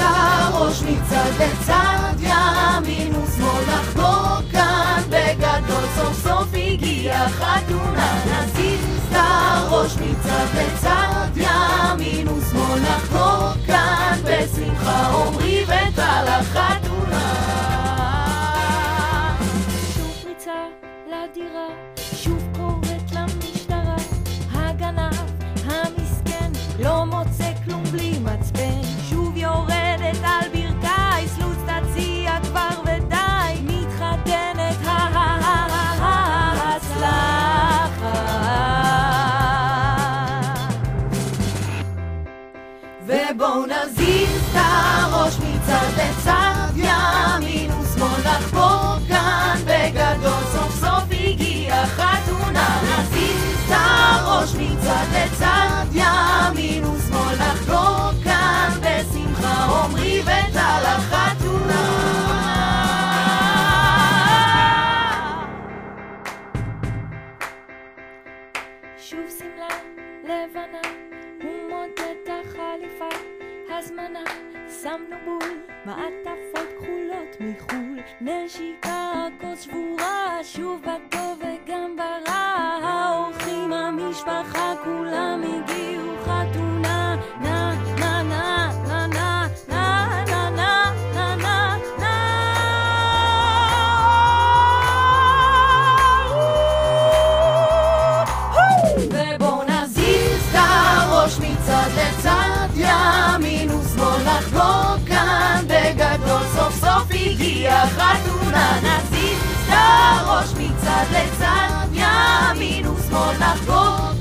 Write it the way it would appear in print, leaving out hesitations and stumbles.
את הראש מצד לצד, ימין ושמאל לחגוג כאן בגדול, סוף סוף הגיעה חתונה. נזיז את הראש מצד לצד, ימין ושמאל לחגוג כאן בשמחה, עומרי וטל החתונה. שוב פריצה לדירה, שוב קוראת למשטרה, הגנב המסכן לא מוצא כלום בלי מצפן, שוב יורדת על ברכי, סלוץ תציע כבר ודי, מתחתנת ההצלחה. ובואו נזיז את הראש מצד לצד, ימין ושמאל לחגוג כאן בגדול, סוף סוף הגיעה חתונה. נזיז את הראש מצד לצד, ימין ושמאל לחגוג כאן בשמחה, עומרי וטל החתונה. שוב שמלה לבנה ומודד החליפה, הזמנה שמנו בול, מעטפות כחולות מחול, נשיקה כוס שבורה, שוב בטוב וגם ברע, האורחים המשפחה כולם הגיעו, חתונה נה נה נה נה נה נה נה נה נה נה נה. ובואו נזיז את הראש מצד לצד, ימין ושמאל לחגוג כאן בגדול, סוף סוף הגיעה חתונה. נזיז את הראש מצד לצד, ימין ושמאל לחגוג